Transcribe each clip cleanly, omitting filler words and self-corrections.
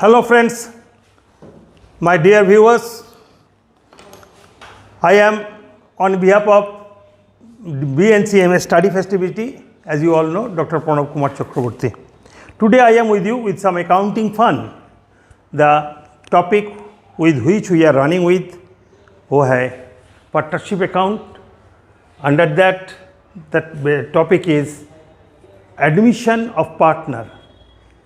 Hello friends, my dear viewers. I am on behalf of BNCMS study festivity, as you all know, Dr. Pranav Kumar Chakraborty. Today I am with you with some accounting fun. The topic with which we are running with वो है partnership account. Under that topic is admission of partner.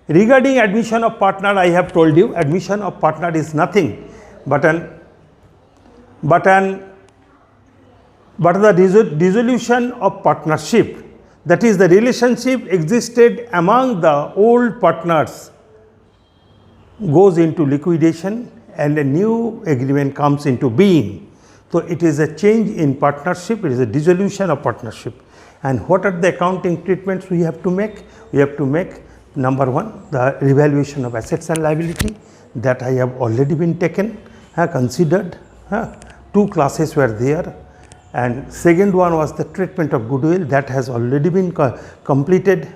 Regarding admission of partner, I have told you admission of partner is nothing but the dissolution of partnership, that is the relationship existed among the old partners goes into liquidation and a new agreement comes into being. So it is a change in partnership, it is a dissolution of partnership. And what are the accounting treatments we have to make? We have to make number one, the revaluation of assets and liability, that I have already been taken, considered. Two classes were there. And second one was the treatment of goodwill, that has already been completed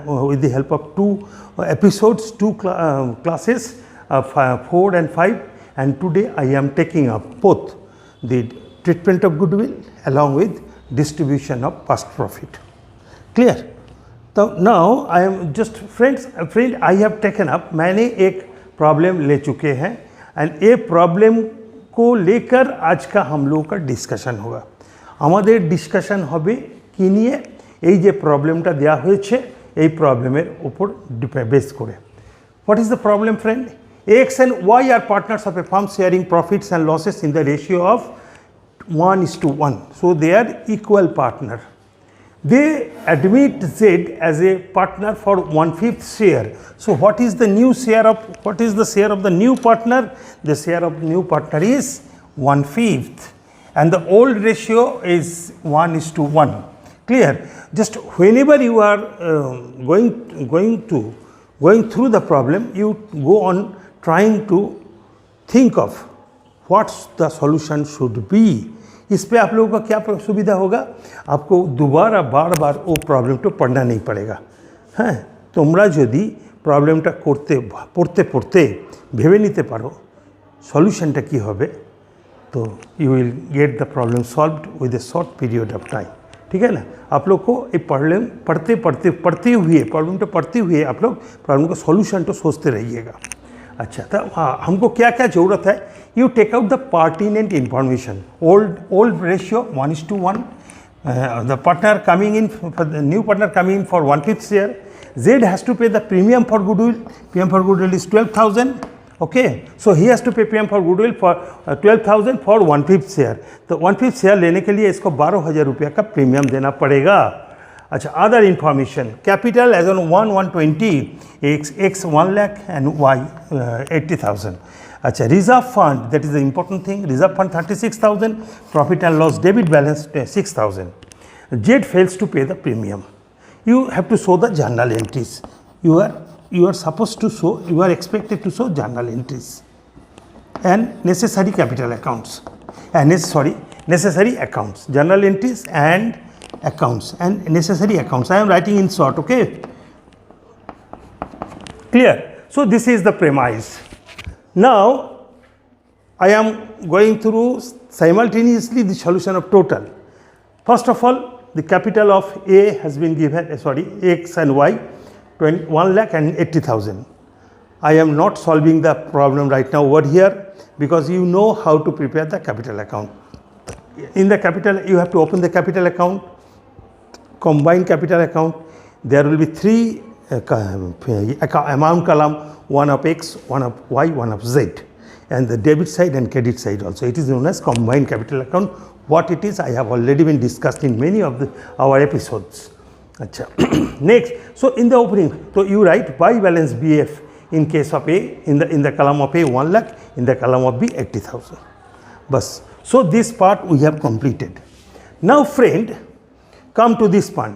with the help of two episodes, two classes, 4 and 5. And today I am taking up both the treatment of goodwill along with distribution of past profit. Clear? So now I am just friend I have taken up, मैंने एक problem ले चुके हैं and ये problem को लेकर आज का हम लोगों का डिस्कशन होगा। আমাদের ডিসকাশন হবে কি নিয়ে, এই যে প্রবলেমটা দেওয়া হয়েছে এই প্রবলেমের উপর বেস করে। What is the problem friend? X and Y are partners of a firm sharing profits and losses in the ratio of 1:1. So they are equal partner. They admit Z as a partner for 1/5 share. So what is the new share of, what is the share of the new partner? The share of the new partner is 1/5. And the old ratio is 1:1. Clear? Just whenever you are going through the problem, you go on trying to think of what the solution should be. इस पे आप लोगों का क्या सुविधा होगा, आपको दोबारा बार बार वो प्रॉब्लम पढ़ना नहीं पड़ेगा। हाँ, তোমরা যদি প্রবলেমটা পড়তে পড়তে ভেবে নিতে পারো সলিউশনটা কি হবে, तो you will get the problem solved with A short period of time. ठीक है ना? आप लोग को ये प्रॉब्लम पढ़ते हुए आप लोग प्रॉब्लम का सॉल्यूशन तो सोचते रहिएगा। अच्छा, तो हमको क्या क्या ज़रूरत है? You take out the pertinent information. Old ratio 1:1, the partner coming in, new partner coming in for 1/5 share. Z has to pay the premium for goodwill. Premium for goodwill is 12,000. Okay, so he has to pay premium for goodwill for 12,000 for 1/5 share. तो 1/5 share लेने के लिए इसको 12,000 रुपये का premium देना पड़ेगा। अच्छा, other information, capital as on 1/120, X 1 lakh and Y 80,000. अच्छा, reserve fund, that is the important thing, reserve fund 36,000, profit and loss debit balance 6,000. Z fails to pay the premium. You have to show the journal entries. You are supposed to show, you are expected to show journal entries and necessary capital accounts and necessary accounts, journal entries and accounts and necessary accounts. I am writing in short. Okay, clear? So this is the premise. Now I am going through simultaneously the solution of total. First of all, the capital of A has been given, X and Y 1,80,000. I am not solving the problem right now over here because you know how to prepare the capital account. In the capital, you have to open the capital account, combined capital account. There will be three amount column, one of X, one of Y, one of Z, and the debit side and credit side also. It is known as combined capital account. What it is, I have already been discussed in many of our episodes. अच्छा, next, so in the opening, so you write by balance BF in case of A, in the column of A 1 lakh, in the column of B 80,000. Bas. So this part we have completed. Now friend, come to this part,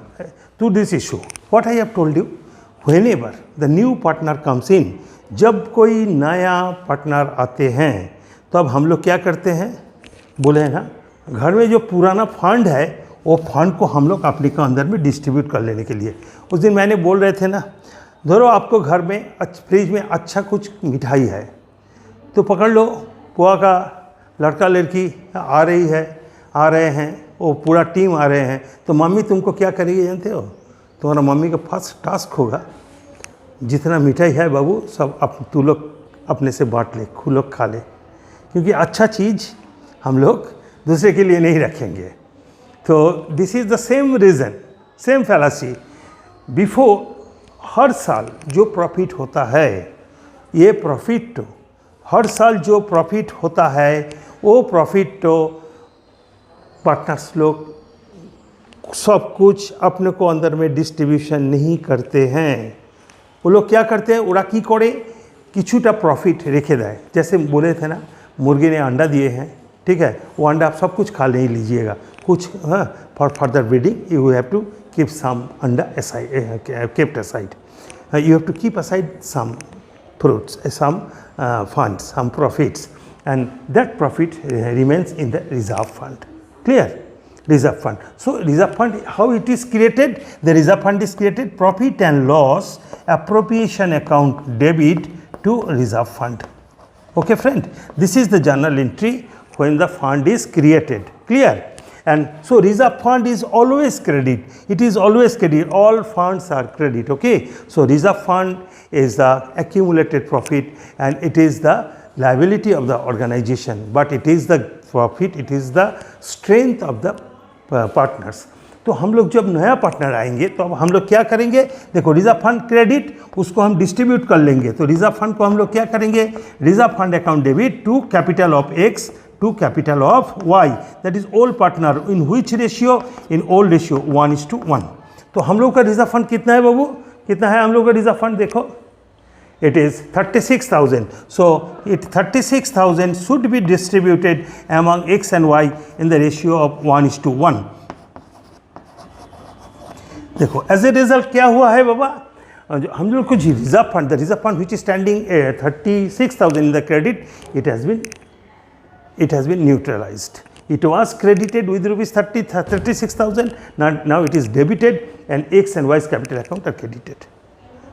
to this issue. What I have told you, whenever the new partner comes in, जब कोई नया partner आते हैं तो अब हम लोग क्या करते हैं, बोले ना, घर में जो पुराना फंड है वो फंड को हम लोग अपने के अंदर में डिस्ट्रीब्यूट कर लेने के लिए, उस दिन मैंने बोल रहे थे ना, धरो आपको घर में फ्रिज में अच्छा कुछ मिठाई है, तो पकड़ लो, पुआ का लड़का लड़की आ रहे हैं, वो पूरा टीम आ रहे हैं, तो मम्मी तुमको क्या करेगी जानते हो? तुम्हारा मम्मी का फर्स्ट टास्क होगा, जितना मिठाई है बाबू सब तू लोग अपने से बांट ले, खू लोग खा ले, क्योंकि अच्छा चीज़ हम लोग दूसरे के लिए नहीं रखेंगे। तो this is the same reason, same fallacy. Before हर साल जो प्रॉफिट होता है, ये प्रॉफिट तो हर साल जो प्रॉफिट होता है वो प्रॉफिट तो पार्टनर्स लोग सब कुछ अपने को अंदर में डिस्ट्रीब्यूशन नहीं करते हैं। वो लोग क्या करते हैं, ওরা কি করে কিছুটা प्रॉफिट रेखे दें। जैसे बोले थे ना, मुर्गी ने अंडा दिए हैं, ठीक है, वो अंडा आप सब कुछ खा नहीं लीजिएगा, कुछ for further breeding you have to keep some अंडा aside, kept aside. You have to keep aside some fruits, some funds, some profits, and that profit remains in the reserve fund. Clear? Reserve fund. So reserve fund, how it is created? The reserve fund is created, profit and loss appropriation account debit to reserve fund. Okay friend, this is the journal entry when the fund is created. Clear? And so reserve fund is always credit, it is always credit, all funds are credit. Okay, so reserve fund is the accumulated profit and it is the liability of the organization, but it is the profit, it is the strength of the partners. तो हम लोग जब नया partner आएंगे तो अब हम लोग क्या करेंगे, देखो रिजर्व फंड क्रेडिट, उसको हम डिस्ट्रीब्यूट कर लेंगे। तो रिजर्व फंड को हम लोग क्या करेंगे, reserve fund account debit to capital of X to capital of y, that is all partner, in which ratio, in all ratio 1:1. तो हम लोग का रिजर्व फंड कितना है बाबू, कितना है हम लोग का रिजर्व फंड, देखो it is 36,000. So it 36,000 should be distributed among x and y in the ratio of 1:1. देखो एज ए रिजल्ट क्या हुआ है बाबा, हम लोग को जी reserve fund, the reserve fund which is standing 36,000 in the credit, it has been neutralized. It was credited with rupees 36,000, now it is debited and x and y's capital account are credited.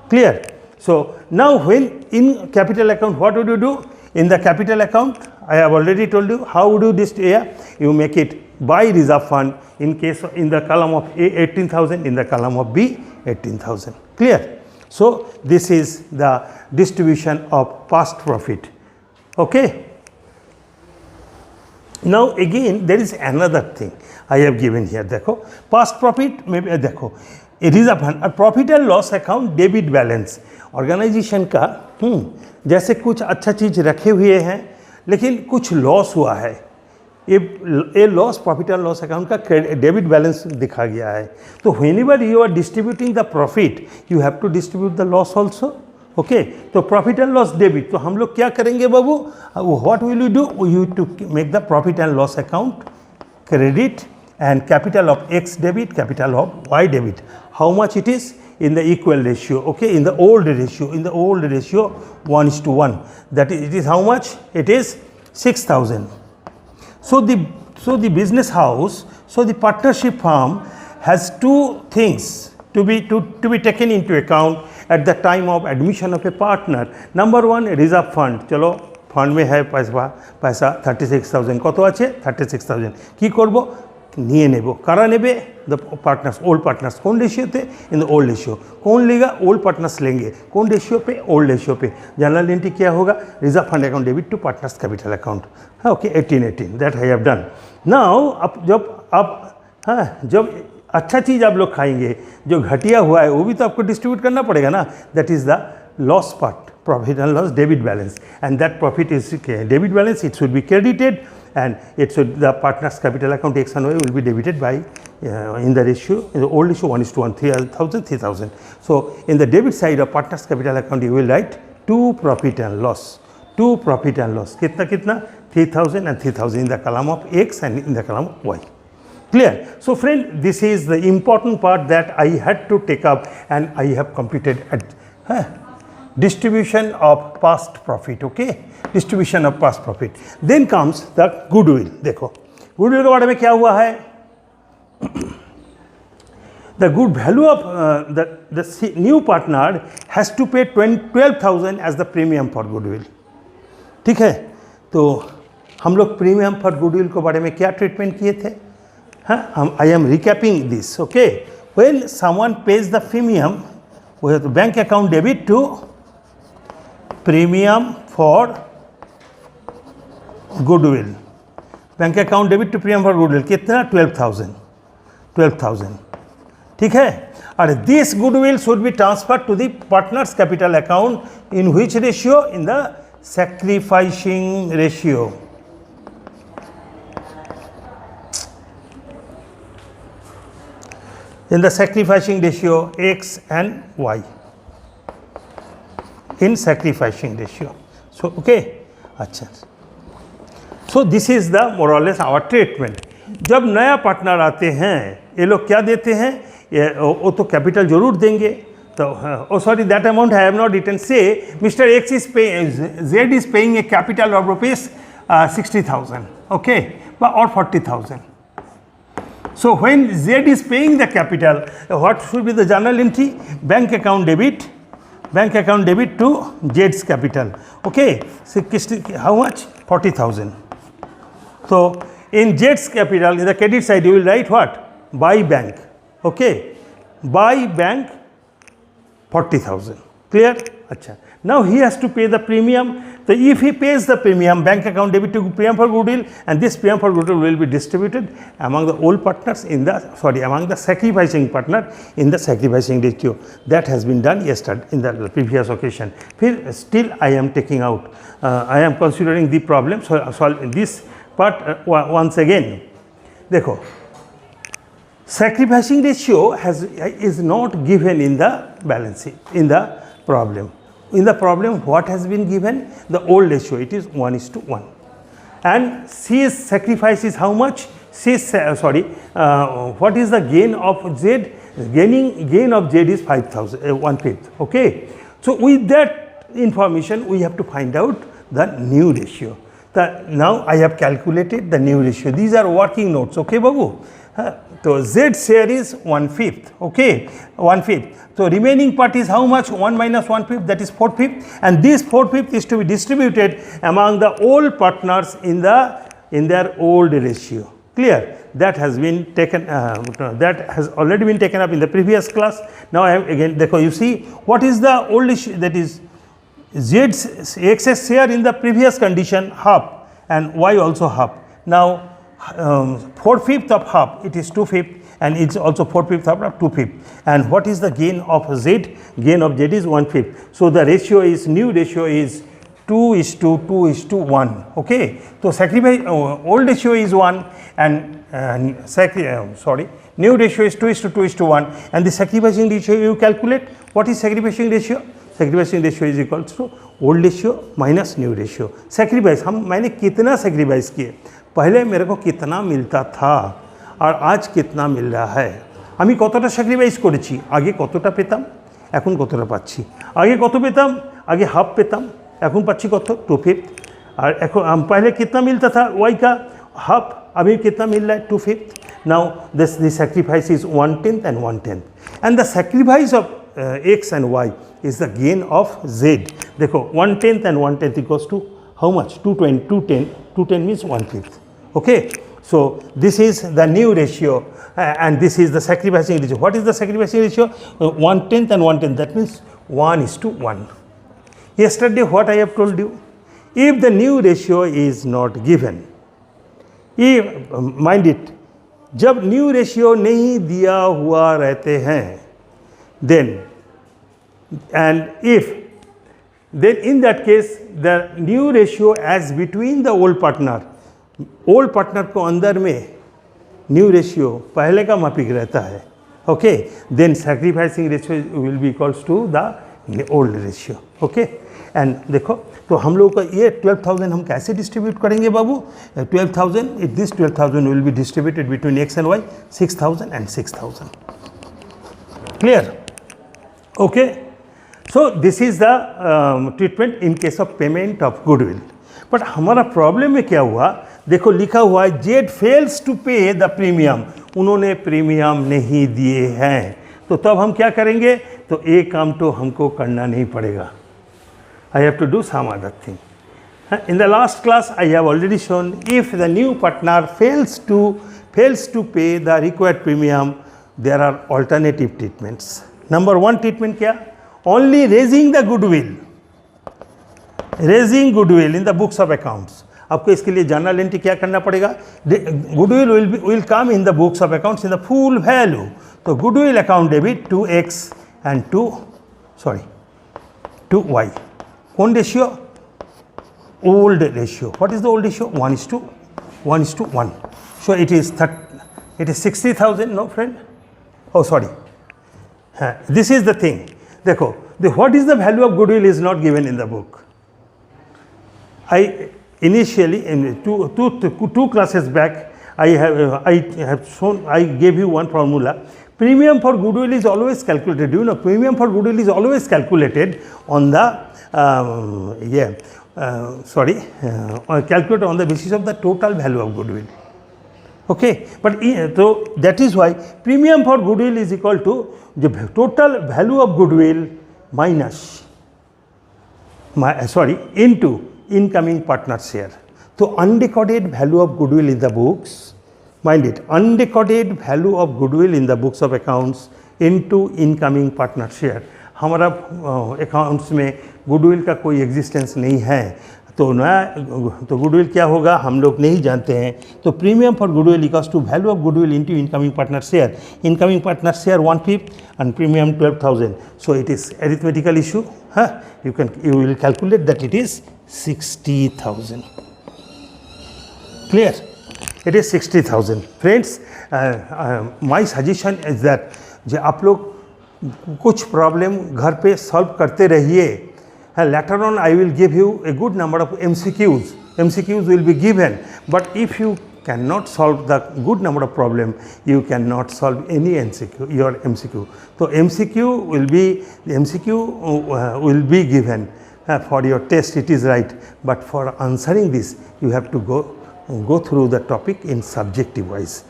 Clear? So now when in capital account, what would you do? In the capital account, I have already told you how would you this here, you make it by reserve fund, in case of, in the column of A 18,000, in the column of B 18,000. Clear? So this is the distribution of past profit. Okay. Now again there is another thing I have given here, देखो past profit में देखो reserve fund और profit and loss account debit balance, organisation का जैसे कुछ अच्छा चीज़ रखे हुए हैं लेकिन कुछ लॉस हुआ है, ये loss profit and loss account का डेबिट बैलेंस दिखा गया है। तो whenever you are distributing the profit you have to distribute the loss also. Okay, तो प्रॉफिट एंड लॉस डेबिट, तो हम लोग क्या करेंगे बाबू, what will you do, you to make the profit and loss account credit and capital of x debit, capital of y debit. How much it is? In the equal ratio, okay, in the old ratio 1:1. That is, it is how much? It is 6,000. So the business house, so the partnership firm has two things to be taken into account at the time of admission of a partner. Number one, reserve fund. चलो fund में है पैसा 36,000 কত আছে 36,000 কি করব নিয়ে নেব, কারা নেবে, द पार्टनर्स, ओल्ड पार्टनर्स। कौन रेशियो थे, इन द ओल्ड रेशियो। कौन लेगा, ओल्ड पार्टनर्स लेंगे। कौन रेशियो पे, ओल्ड रेशियो पे। जनरल एंट्री क्या होगा, reserve fund account debit to partners capital account. हाँ okay, 18 that I have done. Now अब जब अच्छा चीज़ आप लोग खाएंगे, जो घटिया हुआ है वो भी तो आपको डिस्ट्रीब्यूट करना पड़ेगा ना। That is the loss part, profit and loss debit balance, and that profit is debit balance, it should be credited and it should, the partners capital account x and y will be debited by in the ratio, in the old ratio 1:1, 3,000. So in the debit side of partners capital account you will write to profit and loss, to profit and loss, kitna 3,000 and 3,000 in the column of x and in the column of y. Clear? So friend, this is the important part that I had to take up and I have completed at distribution of past profit. Okay, distribution of past profit. Then comes the goodwill. देखो goodwill के बारे में क्या हुआ है, the good value of the new partner has to pay 12,000 as the premium for goodwill. ठीक है, तो हम लोग प्रीमियम फॉर गुडविल के बारे में क्या ट्रीटमेंट किए थे? हाँ, I am recapping this. Okay, when someone pays the premium we have to bank account debit to premium for goodwill. Bank account debit to premium for goodwill कितना? 12,000. ठीक है, और this goodwill should be transfer to the partners capital account in which ratio? In the sacrificing ratio. In the sacrificing ratio x and y. In sacrificing ratio. So okay, अच्छा. So this is the more or less our treatment. जब नया partner आते हैं ये लोग क्या देते हैं? वो तो कैपिटल जरूर देंगे. Oh sorry, that amount I have not written. Say Mr. X is paying, Z is paying a capital of rupees 60,000, okay, or 40,000. So when Z is paying the capital, what should be the journal entry? Bank account debit to Z's capital. Okay, so how much? 40,000. So in Z's capital, in the credit side, you will write what? By bank. Okay, by bank 40,000. Clear? अच्छा. Now he has to pay the premium. So if he pays the premium, bank account debit to premium for goodwill, and this premium for goodwill will be distributed among the old partners among the sacrificing partner in the sacrificing ratio. That has been done yesterday in the previous occasion. Still I am taking out. I am considering the problem. So solve this part once again. देखो. Sacrificing ratio is not given in the balance sheet, in the problem. In the problem, what has been given? The old ratio, it is 1:1. And C's sacrifice is how much? What is the gain of Z? Gain of Z is 5,000, 1/5. Okay. So with that information, we have to find out the new ratio. Now I have calculated the new ratio. These are working notes. Okay, Babu? So Z share is 1/5, okay, 1/5. So remaining part is how much? 1 minus 1/5, that is 4/5, and this 4/5 is to be distributed among the old partners in their old ratio. Clear? That has been taken. That has already been taken up in the previous class. Now I have again. You see what is the old issue? That is Z's excess share in the previous condition half, and Y also half. Now 4/5 of half, it is 2/5, and it's also 4/5 of 2/5. And what is the gain of Z? Gain of Z is 1/5. So the ratio is, new ratio is 2:2:1. Okay, so sacrifice old ratio is 1, and new ratio is 2:2:1, and the sacrificing ratio you calculate. What is sacrificing ratio? Sacrificing ratio is equals to old ratio minus new ratio. Sacrifice मैंने कितना sacrifice किए? पहले मेरे को कितना मिलता था और आज कितना मिल रहा है? আমি কতটা স্যাক্রিফাইস করেছি, আগে কতটা পেতাম, এখন কতটা পাচ্ছি। আগে কত পেতাম? আগে হাফ পেতাম, এখন পাচ্ছি কত? 2/5। और এখন पहले कितना मिलता था वाई का? हाफ, अभी कितना मिल रहा है? 2/5। Now this sacrifice is 1/10 and 1/10, and the sacrifice of x and y is the gain of z. देखो 1/10 and 1/10 equals to how much? 210 means 1/5. Okay, so this is the new ratio, and this is the sacrificing ratio. What is the sacrificing ratio? 1/10 and 1/10, that means 1:1. Yesterday what I have told you, if the new ratio is not given, if mind it, जब new ratio नहीं दिया हुआ रहते हैं, then in that case the new ratio as between the old partner को अंदर में new ratio पहले का मापिक रहता है. Okay, then sacrificing ratio will be equals to the old ratio. Okay, and देखो तो हम लोग का ये 12,000 हम कैसे डिस्ट्रीब्यूट करेंगे बाबू? 12,000, this 12,000 will be distributed between x and y, 6,000 and 6,000. Clear? Okay. So this is the treatment in case of payment of goodwill. But हमारा प्रॉब्लम में क्या हुआ? देखो लिखा हुआ है Z fails to pay the premium उन्होंने प्रीमियम नहीं दिए हैं, तो तब हम क्या करेंगे? तो एक काम तो हमको करना नहीं पड़ेगा, I have to do some other thing. In the last class I have already shown if the new partner fails to pay the required premium, there are alternative treatments. Number one treatment क्या? Only raising the goodwill, raising goodwill in the books of accounts. आपको इसके लिए journal entry क्या करना पड़ेगा? Goodwill will come in the books of accounts in the full value. तो goodwill account debit to X and to Y. कौन ratio? Old ratio. What is the old ratio? 1:1. So it is 60,000. No, friend? Oh, sorry. This is the thing. देखो, what is the value of goodwill is not given in the book. I initially in two classes back I gave you one formula. Premium for goodwill is always calculated. Do you know premium for goodwill is always calculated on the calculated on the basis of the total value of goodwill. Okay, but so that is why premium for goodwill is equal to the total value of goodwill minus into incoming partner share. So unrecorded value of goodwill in the books, mind it, unrecorded value of goodwill in the books of accounts into incoming partner share. हमारा accounts में goodwill का कोई existence नहीं है, तो goodwill क्या होगा हम लोग नहीं जानते हैं. तो premium for goodwill equals to value of goodwill into incoming partner share. Incoming partner share 1/5 and premium 12,000. So it is arithmetical issue. You will calculate that it is 60,000. Clear? It is 60,000. Friends, my suggestion is that जो आप लोग कुछ problem घर पे solve करते रहिए. Later on I will give you a good number of MCQs. MCQs will be given, but if you cannot solve the good number of problem, you cannot solve any your MCQ. So MCQ will be given for your test, it is right, but for answering this you have to go through the topic in subjective wise.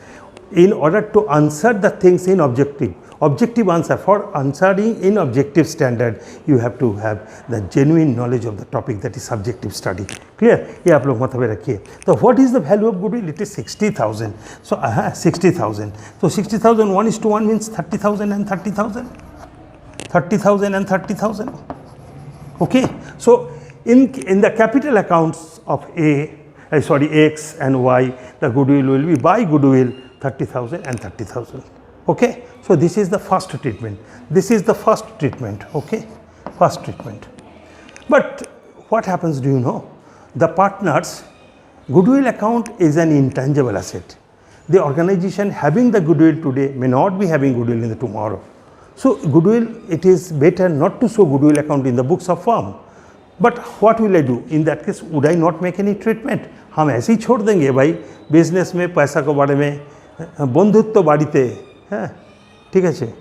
In order to answer the things in objective answer, for answering in objective standard, you have to have the genuine knowledge of the topic, that is subjective study. Clear? ये आप लोग मतलब रखिए. So what is the value of goodwill? It is 60,000. So 60,000. So 60,000 1:1 means 30,000 and 30,000. 30,000 and 30,000. Okay. So in the capital accounts of X and Y, the goodwill will be by goodwill 30,000 and 30,000. Okay. So this is the first treatment. This is the first treatment. Okay. First treatment. But what happens, do you know? The partners, goodwill account is an intangible asset. The organization having the goodwill today may not be having goodwill in the tomorrow. So goodwill, it is better not to show goodwill account in the books of firm. But what will I do? In that case, would I not make any treatment? हम ऐसे ही छोड़ देंगे भाई, business में पैसा को बारे में बंधुत्व बाड़ीते हैं, ठीक है छे,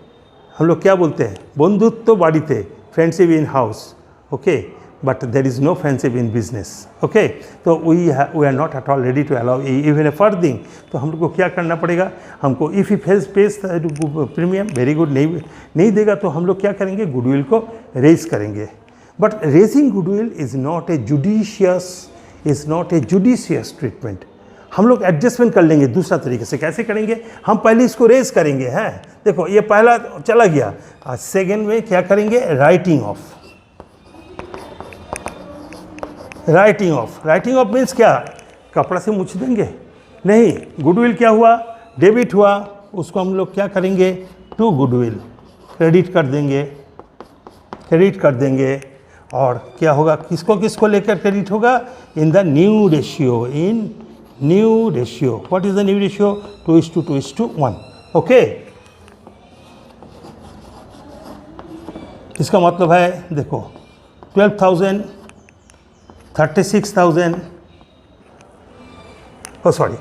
हम लोग क्या बोलते हैं, बंधुत्व बाड़ीते, friendship in house. Okay, but there is no friendship in business. Okay, तो we are not at all ready to allow even a farthing. तो हम लोग को क्या करना पड़ेगा, हमको if he pays premium, very good, नहीं देगा तो हम लोग क्या करेंगे, गुडविल को रेज करेंगे. But raising goodwill is not a judicious treatment. हम लोग एडजस्टमेंट कर लेंगे दूसरा तरीके से. कैसे करेंगे, हम पहले इसको रेज करेंगे. हैं, देखो ये पहला चला गया, सेकेंड में क्या करेंगे, writing of. Writing of means क्या, कपड़ा से मुछ देंगे नहीं, गुडविल क्या हुआ, डेबिट हुआ, उसको हम लोग क्या करेंगे, टू गुडविल क्रेडिट कर देंगे. और क्या होगा, किसको लेकर क्रेडिट होगा, in the new ratio. What is the new ratio, 2:1. Okay, इसका मतलब है देखो 12,000, 36,000, 24,000.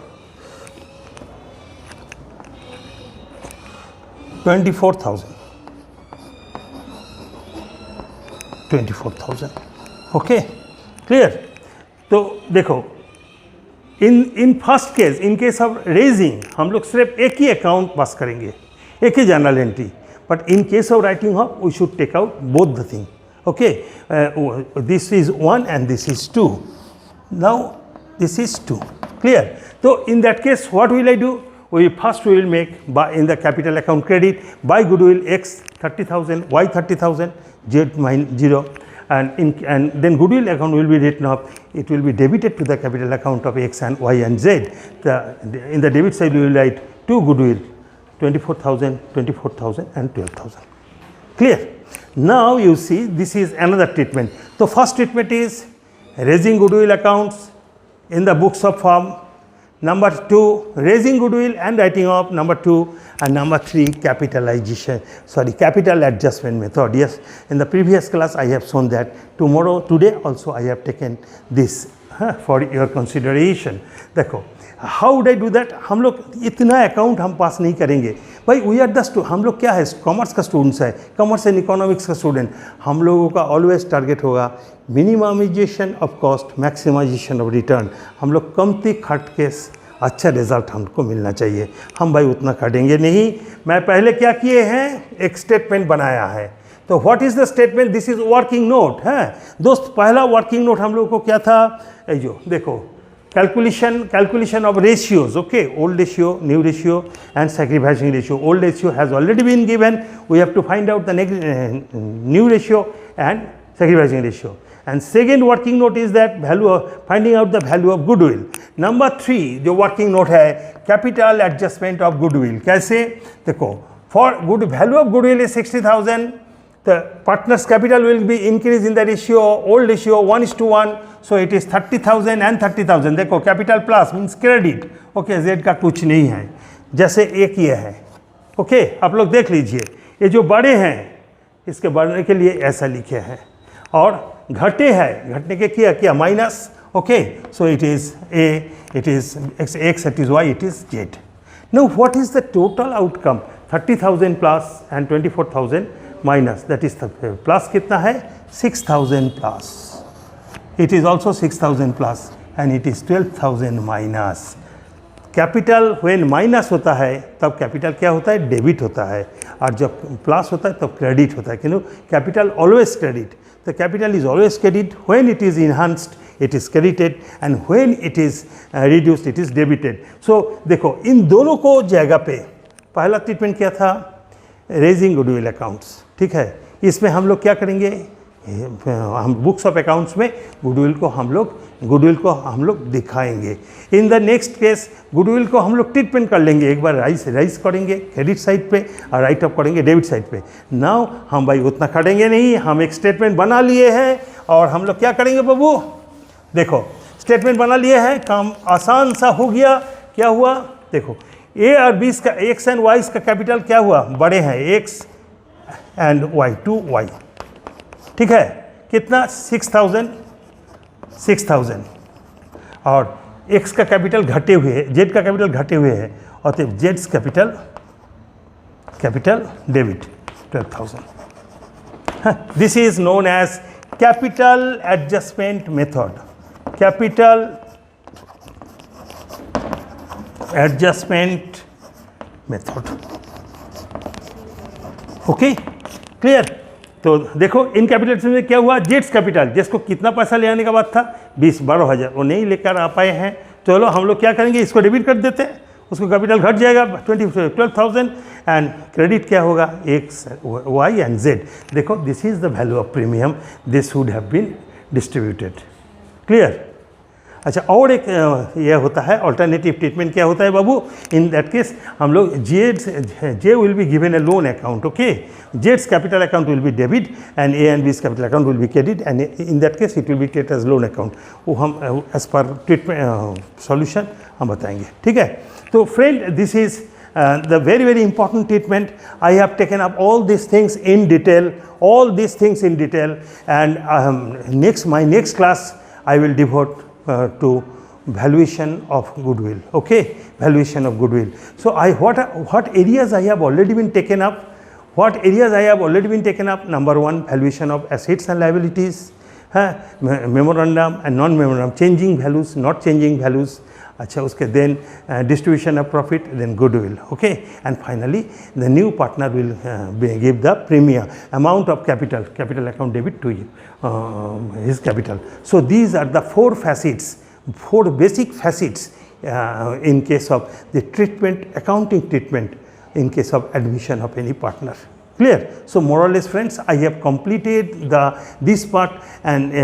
Okay, clear. तो देखो in first case, in case of raising, हम लोग सिर्फ एक ही अकाउंट पास करेंगे, एक ही journal entry. But in case of writing off we should take out both the thing. Okay, this is 1 and this is 2. Now this is 2. Clear? So in that case, what will I do? We will make by in the capital account credit by goodwill X 30,000, Y 30,000, Z minus 0, and then goodwill account will be written up. It will be debited to the capital account of X and Y and Z. In the debit side, we will write to goodwill 24,000, 24,000, and 12,000. Clear? Now you see this is another treatment. So first treatment is raising goodwill accounts in the books of firm. Number 2, raising goodwill and writing off. Number 2, and number 3, capital adjustment method. Yes, in the previous class I have shown that. Today also I have taken this for your consideration. देखो how would I do that. हम लोग इतना account हम पास नहीं करेंगे भाई. We are the हम लोग क्या है, कॉमर्स का स्टूडेंट्स है, कॉमर्स एंड इकोनॉमिक्स का स्टूडेंट. हम लोगों का ऑलवेज टारगेट होगा minimisation of cost, maximisation of return. हम लोग कमती खर्च के अच्छा रिजल्ट हमको मिलना चाहिए. हम भाई उतना खटेंगे नहीं. मैं पहले क्या किए हैं, एक स्टेटमेंट बनाया है. तो what is the statement? This is working note है दोस्त. पहला वर्किंग नोट हम लोग को क्या था, जो देखो calculation of ratios. Okay, old ratio, new ratio, and sacrificing ratio. Old ratio has already been given. We have to find out the new ratio and sacrificing ratio. And second working note is that finding out the value of goodwill. Number 3 जो working note है, capital adjustment of goodwill. कैसे देखो, for value of goodwill is 60,000. The partner's capital will be increased in the ratio, old ratio 1:1. So it is 30,000 and 30,000. देखो capital plus means credit. Okay, Z का कुछ नहीं है, जैसे एक ये है. Okay, आप लोग देख लीजिए, ये जो बड़े हैं इसके बढ़ने के लिए ऐसा लिखे हैं, और घटे हैं, घटने के किया minus. Okay, so it is A, it is X, it is Y, it is Z. Now what is the total outcome? 30,000 plus and 24,000 minus, that is the plus कितना है, 6,000 plus. It is also 6,000 plus and it is 12,000 minus. Capital when minus होता है तब capital क्या होता है, debit होता है, और जब प्लस होता है तब क्रेडिट होता है. क्यों? Capital always credit. The capital is always credit. When it is enhanced it is credited, and when it is reduced it is debited. So देखो इन दोनों को जगह पे पहला ट्रीटमेंट क्या था, रेजिंग गुडविल अकाउंट्स. ठीक है, इसमें हम लोग क्या करेंगे, हम बुक्स ऑफ अकाउंट्स में गुडविल को हम लोग दिखाएंगे. In the next case goodwill को हम लोग ट्रीटमेंट कर लेंगे. एक बार राइज करेंगे क्रेडिट साइड पे और राइट ऑफ करेंगे डेबिट साइड पे. नाउ हम भाई उतना खटेंगे नहीं, हम एक स्टेटमेंट बना लिए हैं, और हम लोग क्या करेंगे बाबू, देखो स्टेटमेंट बना लिए हैं, काम आसान सा हो गया. क्या हुआ देखो, ए और बी का एक्स एंड वाई का कैपिटल क्या हुआ, बड़े हैं, एक्स एंड वाई, 2y. ठीक है, कितना 6,000, और x का कैपिटल घटे हुए है, z का कैपिटल घटे हुए है, और तो z capital debit 12,000. This is known as capital adjustment method. Capital adjustment method. Okay, clear. तो देखो इन कैपिटल में क्या हुआ, जेट्स कैपिटल जिसको कितना पैसा ले आने का बात था, 12,000, वो नहीं लेकर आ पाए हैं. चलो हम लोग क्या करेंगे, इसको डेबिट कर देते हैं, उसको कैपिटल घट जाएगा 12,000, एंड क्रेडिट क्या होगा, एक्स वाई एंड जेड. देखो this is the value of premium, this would have been distributed. Clear. अच्छा, और एक ये होता है अल्टरनेटिव ट्रीटमेंट. क्या होता है बाबू, इन दैट केस हम लोग J will be given a loan account. Okay, जेड्स capital account will be debit and A and B's capital account will be credit, and in that case it will be treated as loan account. वो हम as per treatment solution हम बताएंगे. ठीक है. तो friend, this is the very important treatment. I have taken up all these things in detail, and my next class I will devote to valuation of goodwill. Okay, valuation of goodwill. So what areas I have already been taken up? Number 1, valuation of assets and liabilities, memorandum and non-memorandum, changing values, not changing values, अच्छा उसके then distribution of profit, then goodwill, okay, and finally the new partner will give the premium amount of capital account debit to his capital. So these are the four basic facets in case of the accounting treatment in case of admission of any partner. Clear? So more or less friends, I have completed this part, and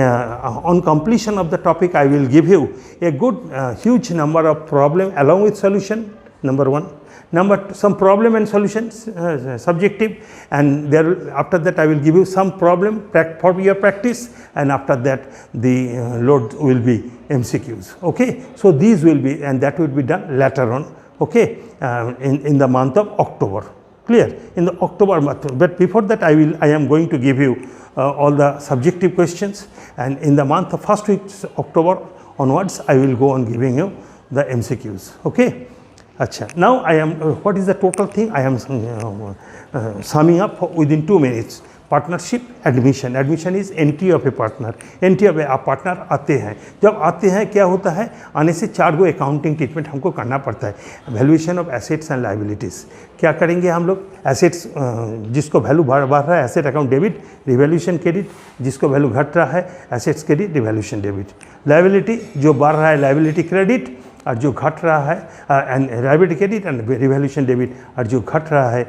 on completion of the topic I will give you a good huge number of problem along with solution, number one. Number two, some problem and solutions, subjective, and there after that I will give you some problem for your practice, and after that the load will be MCQs. Okay, so these will be, and that will be done later on. Okay, in the month of October. Clear? In the October month, but before that I am going to give you all the subjective questions, and in the month of first week October onwards I will go on giving you the MCQs. Okay. Achha. Now I am, what is the total thing? I am summing up within 2 minutes. Partnership, admission. Admission is entry of a partner. Entry of a partner आते हैं. जब आते हैं क्या होता है? आने से 4 गो अकाउंटिंग ट्रीटमेंट हमको करना पड़ता है. Valuation of assets and liabilities. क्या करेंगे हम लोग? एसेट्स जिसको वैल्यू बढ़ रहा है asset account debit, revaluation credit. जिसको वैल्यू घट रहा है assets credit, revaluation debit. Liability जो बढ़ रहा है लायबिलिटी क्रेडिट, और जो घट रहा है and liability credit and revaluation debit, और जो घट रहा है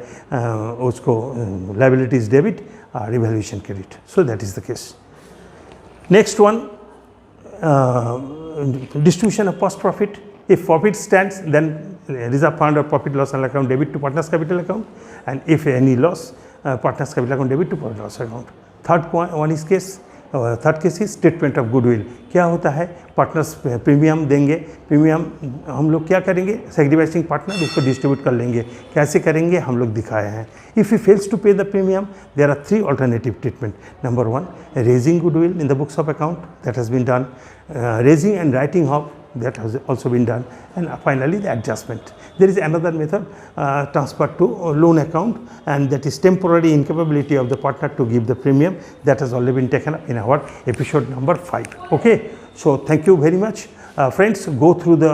उसको लायबिलिटीज डेबिट और revaluation credit. So that is the case. Next one, distribution of post profit. If profit stands then reserve fund और profit loss and account debit to partners capital account, and if any loss partners capital account debit to profit loss account. Third case is statement of goodwill. क्या होता है? Partners premium देंगे. Premium हम लोग क्या करेंगे? Segregating partner उसको distribute कर लेंगे. कैसे करेंगे हम लोग दिखाए हैं. If you fails to pay the premium, there are 3 alternative treatment. Number 1, raising goodwill in the books of account, that has been done. Raising and writing off, that has also been done, and finally the adjustment. There is another method, transfer to loan account, and that is temporary incapability of the partner to give the premium. That has already been taken up in our episode number 5. Okay, so thank you very much. Friends, go through the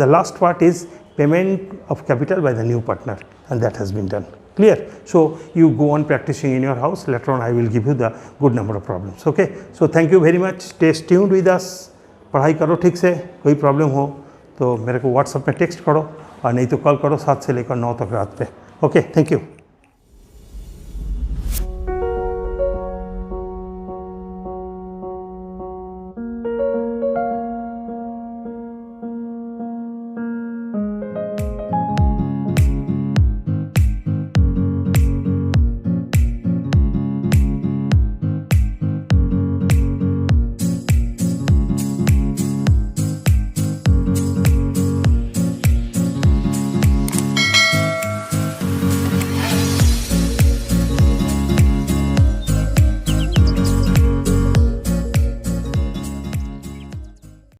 the last part is payment of capital by the new partner, and that has been done. Clear? So you go on practicing in your house. Later on I will give you the good number of problems. Okay, so thank you very much. Stay tuned with us. पढ़ाई करो ठीक से. कोई problem हो तो मेरे को WhatsApp में टेक्स्ट करो, और नहीं तो कॉल करो 7 से लेकर 9 तक रात पे. Okay, thank you.